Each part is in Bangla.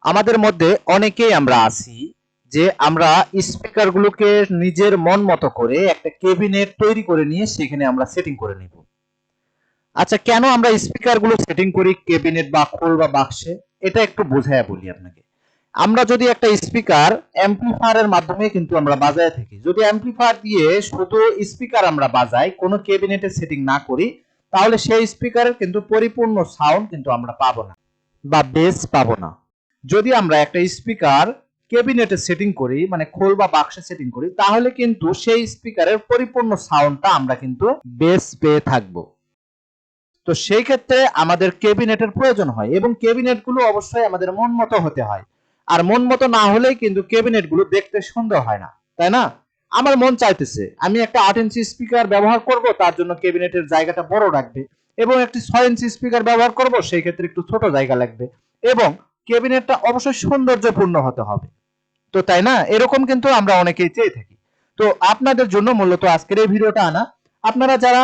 আমাদের মধ্যে অনেকেই আমরা আছি যে আমরা স্পিকার গুলোকে নিজের মন মতো করে একটা কেবিনেট তৈরি করে নিয়ে সেখানে আমরা সেটিং করে নিব। আচ্ছা, কেন আমরা স্পিকার গুলো সেটিং করি কেবিনেট বা খোল বা বাক্সে, এটা একটু বোঝায়া বলি আপনাকে। আমরা যদি একটা স্পিকার অ্যাম্পলিফায়ারের মাধ্যমে কিন্তু আমরা বাজায় থাকি, যদি অ্যাম্পলিফায়ার দিয়ে শুধু স্পিকার আমরা বাজাই, কোনো কেবিনেটে সেটিং না করি, তাহলে সেই স্পিকারের কিন্তু পরিপূর্ণ সাউন্ড কিন্তু আমরা পাবো না বা বেস পাবো না। যদি আমরা একটা স্পিকার কেবিনেটে সেটিং করি, মানে খোল বা বাক্সে সেটিং করি, তাহলে কিন্তু সেই স্পিকারের পরিপূর্ণ সাউন্ডটা আমরা কিন্তু বেস পেয়ে থাকবো। তো সেই ক্ষেত্রে আমাদের কেবিনেটের প্রয়োজন হয় এবং কেবিনেট গুলো অবশ্যই আমাদের মন মতো হতে হয়। আর মন মতো না হলেই কিন্তু কেবিনেট গুলো দেখতে সুন্দর হয় না, তাই না? আমার মন চাইতেছে আমি একটা 8 ইঞ্চি স্পিকার ব্যবহার করব, তার জন্য কেবিনেটের জায়গাটা বড় রাখবে, এবং একটি 6 ইঞ্চি স্পিকার ব্যবহার করব, সেই ক্ষেত্রে একটু ছোট জায়গা লাগবে, এবং কেবিনেটটা অবশ্যই সৌন্দর্যপূর্ণ হতে হবে। তো তাই না, এরকম কিন্তু আমরা অনেকেই চেয়ে থাকি। তো আপনাদের জন্য মূলত আজকের এই ভিডিওটা আনা। আপনারা যারা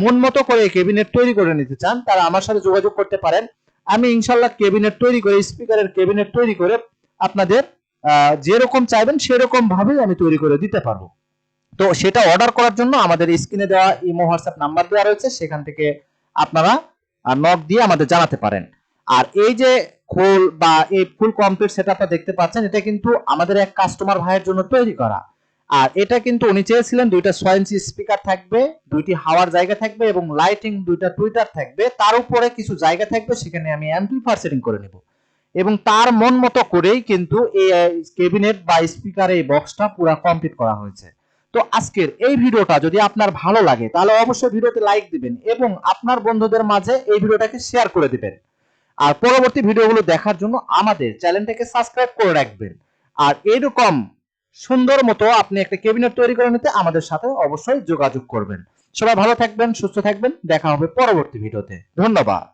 মন মতো করে ক্যাবিনেট তৈরি করে নিতে চান, তারা আমার সাথে যোগাযোগ করতে পারেন। আমি ইনশাল্লাহ ক্যাবিনেট তৈরি করে, স্পিকারের ক্যাবিনেট তৈরি করে আপনাদের যেরকম চাইবেন সেরকম ভাবেই আমি তৈরি করে দিতে পারবো। তো সেটা অর্ডার করার জন্য আমাদের স্ক্রিনে দেওয়া ইমো হোয়াটসঅ্যাপ নাম্বার দেওয়া রয়েছে, সেখান থেকে আপনারা নক দিয়ে আমাদের জানাতে পারেন। আর এই যে খোল বা এই ফুল কমপ্লিট সেটআপটা দেখতে পাচ্ছেন, এটা কিন্তু আমাদের এক কাস্টমার ভাইয়ের জন্য তৈরি করা। আর এটা কিন্তু উনি চেয়েছিলেন দুইটা 6 ইঞ্চি স্পিকার থাকবে, দুইটি হাওয়ার জায়গা থাকবে এবং লাইটিং দুইটা টুইটার থাকবে, তার উপরে কিছু জায়গা থাকবে, সেখানে আমি অ্যাম্পলিফায়ার সেটিং করে নেব। এবং তার মন মতো করেই কিন্তু এই ক্যাবিনেট বা স্পিকার এই বক্সটা পুরো কমপ্লিট করা হয়েছে। তো আজকের এই ভিডিওটা যদি আপনার ভালো লাগে, তাহলে অবশ্যই ভিডিওতে লাইক দিবেন এবং আপনার বন্ধুদের মাঝে এই ভিডিওটাকে শেয়ার করে দিবেন। আর পরবর্তী ভিডিওগুলো দেখার জন্য আমাদের চ্যানেলটাকে সাবস্ক্রাইব করে রাখবেন। আর এরকম সুন্দর মতো আপনি একটা ক্যাবিনেট তৈরি করে নিতে আমাদের সাথে অবশ্যই যোগাযোগ করবেন। সবাই ভালো থাকবেন, সুস্থ থাকবেন, দেখা হবে পরবর্তী ভিডিওতে। ধন্যবাদ।